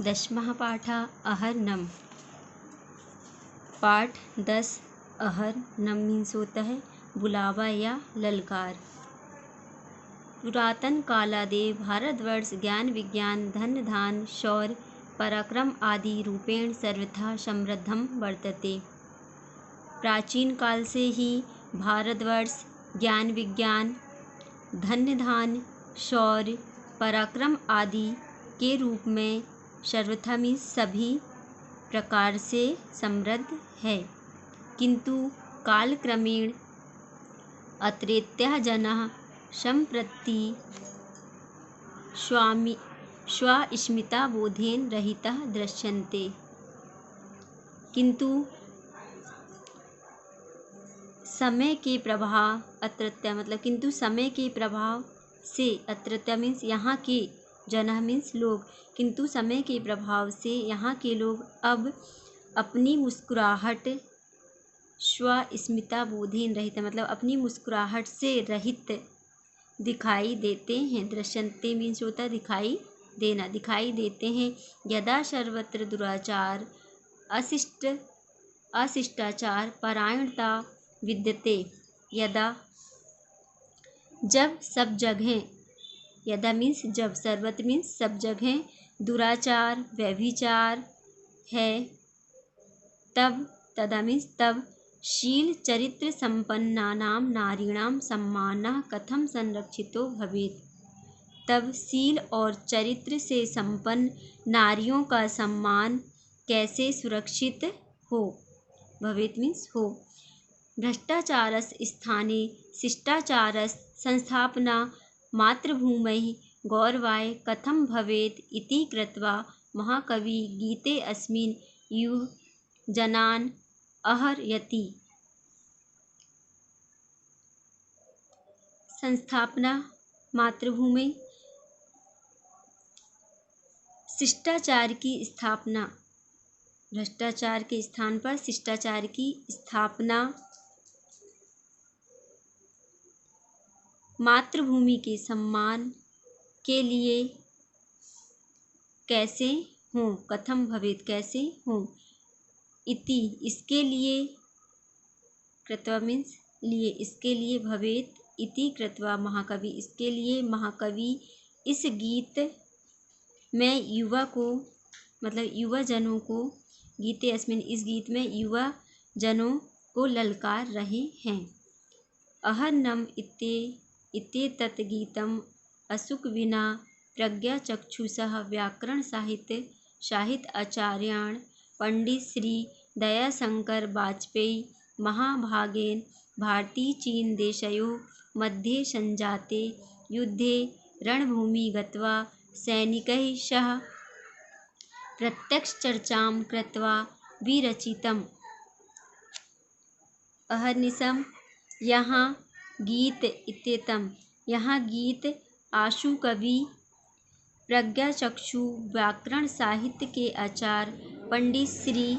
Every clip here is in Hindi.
दशमः पाठः अहर्नम। पाठ 10 अहर्नम मीन्स होता है बुलावा या ललकार। पुरातन कालादेव भारतवर्ष ज्ञान विज्ञान धन धान शौर्य पराक्रम आदि रूपेण सर्वथा समृद्धम वर्तते। प्राचीन काल से ही भारतवर्ष ज्ञान विज्ञान धन्य धान शौर्य पराक्रम आदि के रूप में सर्वथा मीन्स सभी प्रकार से समृद्ध है, किंतु कालक्रमेण अत्रत्यः जनाः सम्प्रति स्वास्मिताबोधेन रहिताः दृश्यन्ते। किंतु समय के प्रभाव अत्रत्य मतलब किंतु समय के प्रभाव से अत्रत्य मीन्स यहाँ के जन मीन्स लोग, किंतु समय के प्रभाव से यहाँ के लोग अब अपनी मुस्कुराहट स्वस्मिताबोधेन रहित मतलब अपनी मुस्कुराहट से रहित दिखाई देते हैं। दृश्यन्ते मीन्स होता है दिखाई देना, दिखाई देते हैं। यदा सर्वत्र दुराचार अशिष्टाचार परायणता विद्यते, यदा जब सब जगह, यदा मीन्स जब, सर्वत्र मीन्स सब जगह दुराचार व्यभिचार है, तब तदा मीन्स तब शील चरित्र संपन्नानां नारीणां सम्मानः कथं संरक्षितो भवेत्। तब शील और चरित्र से संपन्न नारियों का सम्मान कैसे सुरक्षित हो, भवेत् मीन्स हो। भ्रष्टाचारस् स्थाने शिष्टाचारस् संस्थापना मातृभूमेः गौरवाय कथं भवेत् इति कृत्वा महाकवि गीते अस्मिन् युवजनान् आहरति। संस्थापना मातृभूमि, शिष्टाचार की स्थापना, भ्रष्टाचार के स्थान पर शिष्टाचार की स्थापना, मातृभूमि के सम्मान के लिए कैसे हों, कथम भवेत कैसे हों, इति इसके लिए, कृत्वा मीन्स लिए, इसके लिए भवेत इति कृत्वा महाकवि इसके लिए महाकवि इस गीत में युवा को मतलब युवा जनों को, गीते अस्मिन् इस गीत में युवा जनों को ललकार रहे हैं। अहर्नम इत्येतत् गीतम् असुकविना प्रज्ञाचक्षुषः व्याकरण साहित्य आचार्याण पंडित श्री दयाशंकर वाजपेयी महाभागेन भारतीय चीन देशयोः मध्ये संजाते युद्धे रणभूमि गत्वा सैनिकैः सह प्रत्यक्षचर्चां कृत्वा विरचितम्। अहर्निशम यहाँ गीत इत्येतम यहाँ गीत आशु कवि प्रज्ञाचक्षु व्याकरण साहित्य के आचार्य पंडित श्री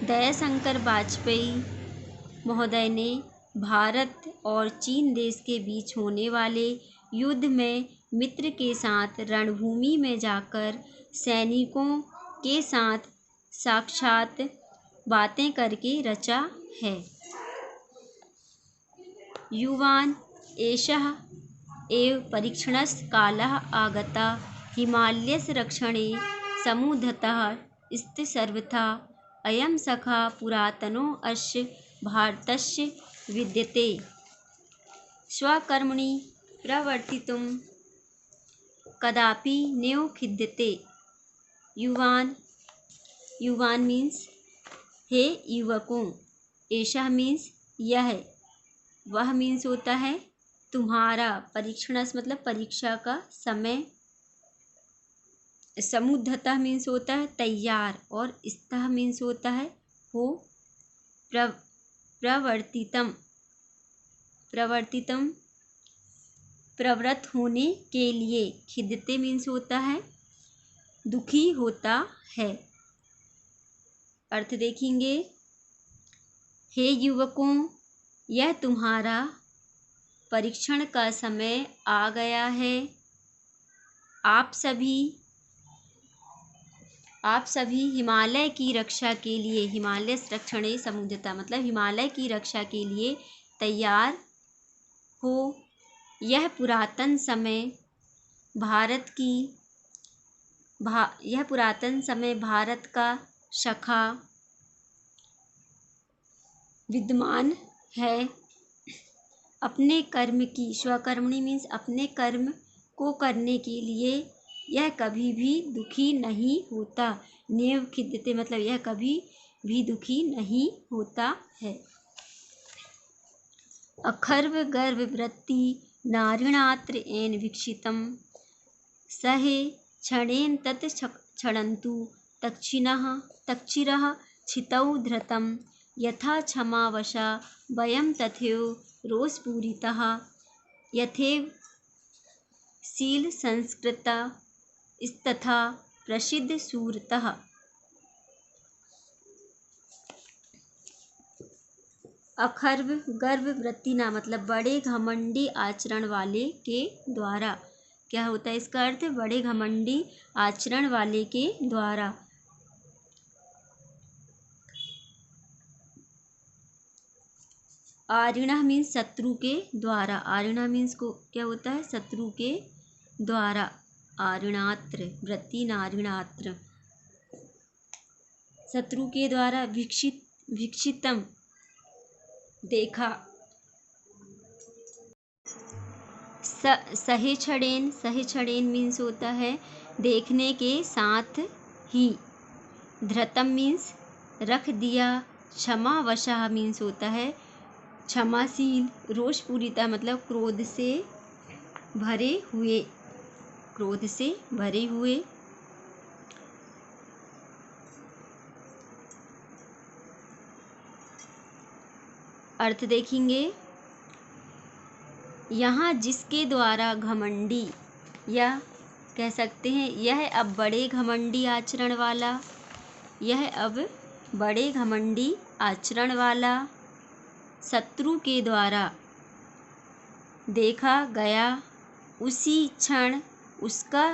दयाशंकर वाजपेयी महोदय ने भारत और चीन देश के बीच होने वाले युद्ध में मित्र के साथ रणभूमि में जाकर सैनिकों के साथ साक्षात बातें करके रचा है। युवान एषः एव परीक्षणस्य कालः आगतः हिमालयस्य रक्षणे समुद्धतः स्थितः सर्वथा अयं सखा पुरातनो अस्य भारतस्य विद्यते। स्वकर्मणि प्रवर्तितुं कदापि नैव खिद्यते। युवान मीन्स हे युवकों, ऐसा मीन्स यह, वह मीन्स होता है तुम्हारा, परीक्षण मतलब परीक्षा का समय, समुद्धतः मीन्स होता है तैयार, और स्तः मीन्स होता है हो, प्रवर्तितम प्रवृत्त होने के लिए, खिद्यते मीन्स होता है दुखी होता है। अर्थ देखेंगे, हे युवकों, यह तुम्हारा परीक्षण का समय आ गया है। आप सभी आप सभी हिमालय की रक्षा के लिए, हिमालय रक्षणे समुद्रता मतलब हिमालय की रक्षा के लिए तैयार हो। यह पुरातन समय भारत का शाखा विद्यमान है। अपने कर्म की, स्वकर्मणि मीन्स अपने कर्म को करने के लिए यह कभी भी दुखी नहीं होता। नेव खिद्यते मतलब यह कभी भी दुखी नहीं होता है। अखर्व गर्भ वृत्ति नारिणात्र एन विक्षितम सहे क्षणेन तत् क्षणन्तु तक्षिरः छितौ धृतं यथा क्षमावशा वयं तथैव रोषपूरिताः यथैव शील संस्कृता स्तथा प्रसिद्ध सूरतः। अखर्व गर्भ वृत्ति ना मतलब बड़े घमंडी आचरण वाले के द्वारा। क्या होता है इसका अर्थ? बड़े घमंडी आचरण वाले के द्वारा। आरिणः मीन्स शत्रु के द्वारा। आरिणः मीन्स को क्या होता है? शत्रु के द्वारा। आरिणात्र वृत्ति नारिणात्र शत्रु के द्वारा। विक्षितम देखा। सहे मीन्स होता है देखने के साथ ही। धृतम मीन्स रख दिया। क्षमावशः मीन्स होता है क्षमाशील। रोषपूरिता मतलब क्रोध से भरे हुए। क्रोध से भरे हुए। अर्थ देखेंगे। यहाँ जिसके द्वारा घमंडी, या कह सकते हैं यह अब बड़े घमंडी आचरण वाला, यह अब बड़े घमंडी आचरण वाला शत्रु के द्वारा देखा गया, उसी क्षण उसका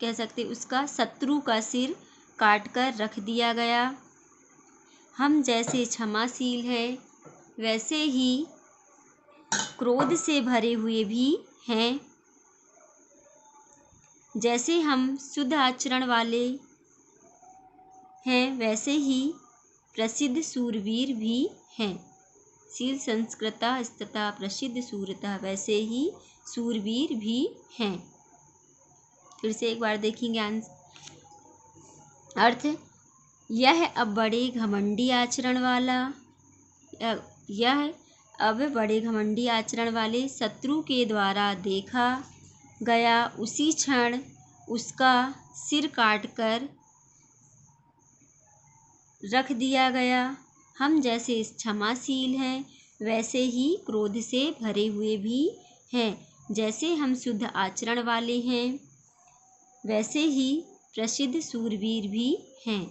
कह सकते उसका शत्रु का सिर काटकर रख दिया गया। हम जैसे क्षमाशील हैं वैसे ही क्रोध से भरे हुए भी हैं। जैसे हम शुद्ध आचरण वाले हैं वैसे ही प्रसिद्ध सूरवीर भी हैं। शील संस्कृता तथा प्रसिद्ध सूरता वैसे ही सूरवीर भी हैं। फिर से एक बार देखेंगे अर्थ। यह अब बड़े घमंडी आचरण वाला, यह अब बड़े घमंडी आचरण वाले शत्रु के द्वारा देखा गया, उसी क्षण उसका सिर काटकर रख दिया गया। हम जैसे क्षमाशील हैं वैसे ही क्रोध से भरे हुए भी हैं। जैसे हम शुद्ध आचरण वाले हैं वैसे ही प्रसिद्ध सूरवीर भी हैं।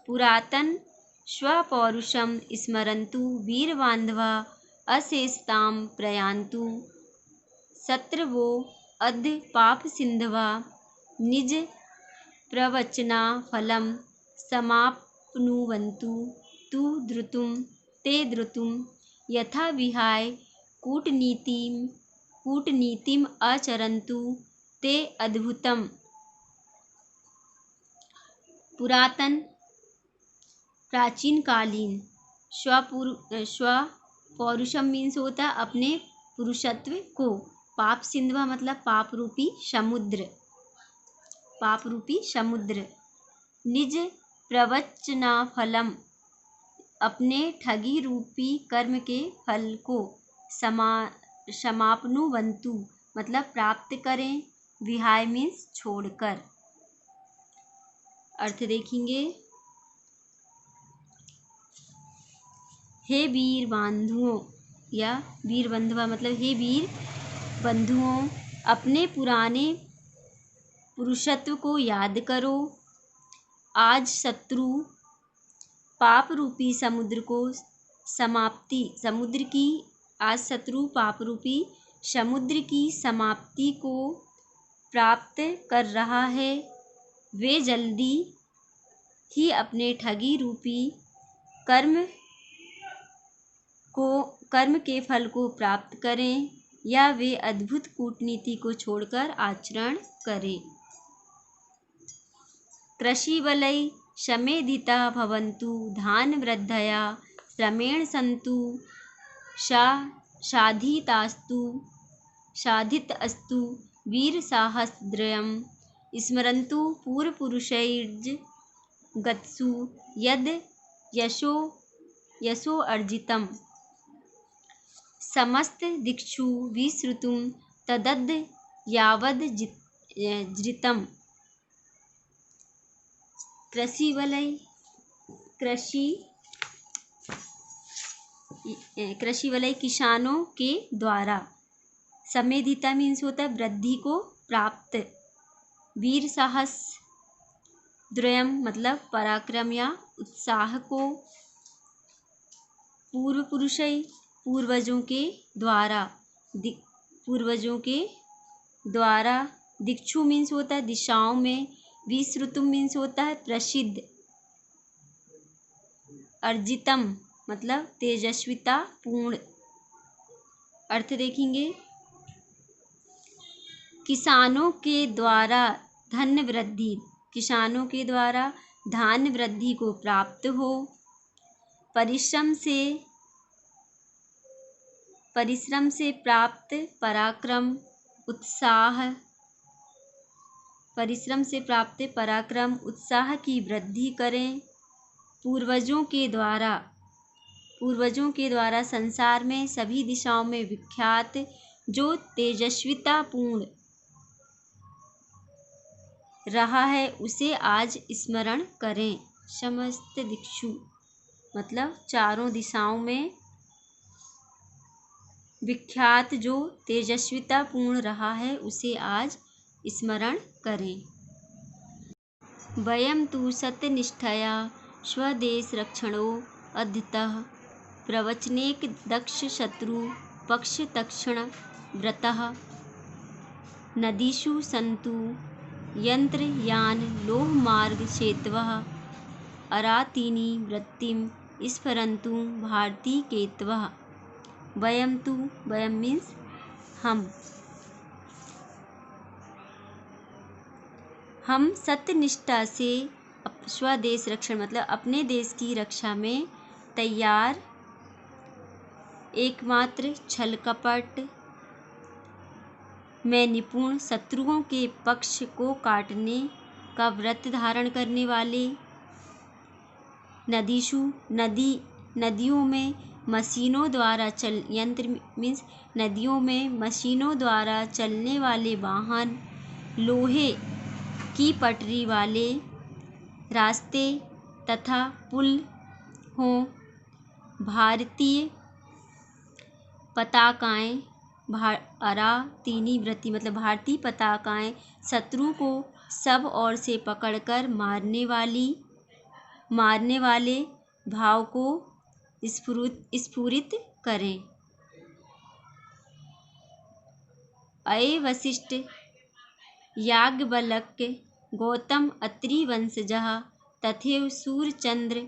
पुरातन स्वपौरुषम स्मरन्तु वीरबान्धवा अशेषतां प्रयान्तु शत्रवो अद्य पापसिन्धवा निज प्रवचना फलं समाप्नुवन्तु तु ते द्रुतुं यथा विहाय कूटनीतिम् आचरन्तु ते अद्भुतम्। पुरातन प्राचीन कालीन। स्वपौरुषम मीन्स होता है अपने पुरुषत्व को। पाप सिंधवा मतलब पाप रूपी समुद्र। निज प्रवचना फलम अपने ठगी रूपी कर्म के फल को। समाप्नुवन्तु मतलब प्राप्त करें। विहाय मीन्स छोड़कर। अर्थ देखेंगे। हे वीर बंधुओं, या वीर बंधुआ मतलब हे वीर बंधुओं, अपने पुराने पुरुषत्व को याद करो। आज शत्रु पाप रूपी समुद्र की आज शत्रु पाप रूपी समुद्र की समाप्ति को प्राप्त कर रहा है, वे जल्दी ही अपने ठगी रूपी कर्म के फल को प्राप्त करें, या वे अद्भुत कूटनीति को छोड़कर आचरण करें। कृषिवलै समेधिता भवन्तु धान वृद्धया श्रमेण सन्तु साधितस्तु वीरसाहस्रद्वयम् स्मरन्तु पूर्वपुरुषैर्गतसु यद् यशो अर्जितम् समस्त दिक्षु विश्रुतुं तदद् यावज्जितम्। कृषिवलय किसानों के द्वारा, समेधिता मीन्स होता है वृद्धि को प्राप्त, वीर साहस द्वयम मतलब पराक्रम या उत्साह को, पूर्वजों के द्वारा दिक्षु मीन्स होता है दिशाओं में, विश्रुतुम मीन्स होता है प्रसिद्ध, अर्जितम मतलब तेजस्विता पूर्ण। अर्थ देखेंगे, किसानों के द्वारा धन वृद्धि, किसानों के द्वारा धान वृद्धि को प्राप्त हो, परिश्रम से प्राप्त पराक्रम उत्साह की वृद्धि करें, पूर्वजों के द्वारा संसार में सभी दिशाओं में विख्यात जो तेजस्विता पूर्ण रहा है उसे आज स्मरण करें। समस्त दिक्षु मतलब चारों दिशाओं में विख्यात जो तेजस्विता पूर्ण रहा है उसे आज स्मरण करें। वयं तु सत्यनिष्ठया स्वदेशरक्षणो अध्यतः प्रवचनेक दक्ष शत्रु पक्ष तक्षण व्रतः नदीषु सन्तु यंत्रयान लोहमार्ग सेतवः अरातीनि वृत्तिं स्फुरन्तु भारती केतवः। वयं मीन्स हम सत्यनिष्ठा से स्वदेश रक्षण मतलब अपने देश की रक्षा में तैयार, एकमात्र छल कपट में निपुण, शत्रुओं के पक्ष को काटने का व्रत धारण करने वाले, नदियों में मशीनों द्वारा नदियों में मशीनों द्वारा चलने वाले वाहन, लोहे की पटरी वाले रास्ते तथा पुल हों, भारतीय पताकाएं, अरातीनी वृत्ति मतलब भारतीय पताकाएं शत्रु को सब ओर से पकड़कर मारने वाले भाव को स्फुरित करें। अये वशिष्ठ याज्ञवल्क्य गौतम अत्रि वंशजः तथैव सूर्यचंद्र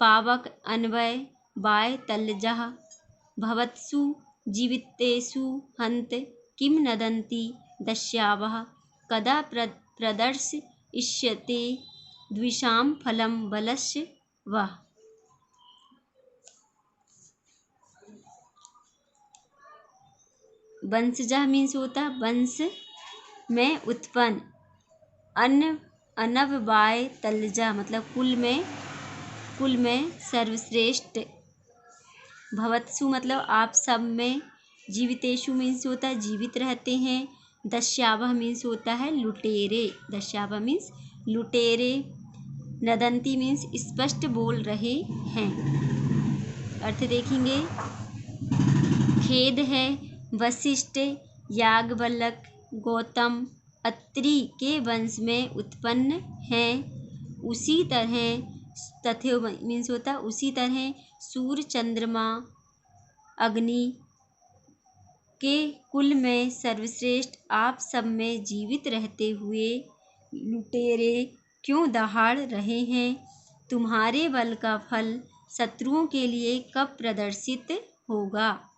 पावक अन्वय वाय तल्लजः भवत्सु जीवितेषु हन्त किं नदन्ति दस्यावः कदा प्रदर्शयिष्यते द्विषां फलं बलस्य वः। वंशजः मीन्स होता है वंश में उत्पन्न, अनववाय तल्लजा मतलब कुल में सर्वश्रेष्ठ, भवत्सु मतलब आप सब में, जीवितेषु मीन्स होता है जीवित रहते हैं, दस्यावह मीन्स होता है लुटेरे, दस्यावह मीन्स लुटेरे, नदंती मीन्स स्पष्ट बोल रहे हैं। अर्थ देखेंगे, खेद है वशिष्ठ याज्ञवल्क्य गौतम अत्रि के वंश में उत्पन्न हैं, उसी तरह तथैव मीन्स होता उसी तरह सूर्य चंद्रमा अग्नि के कुल में सर्वश्रेष्ठ आप सब में जीवित रहते हुए लुटेरे क्यों दहाड़ रहे हैं? तुम्हारे बल का फल शत्रुओं के लिए कब प्रदर्शित होगा?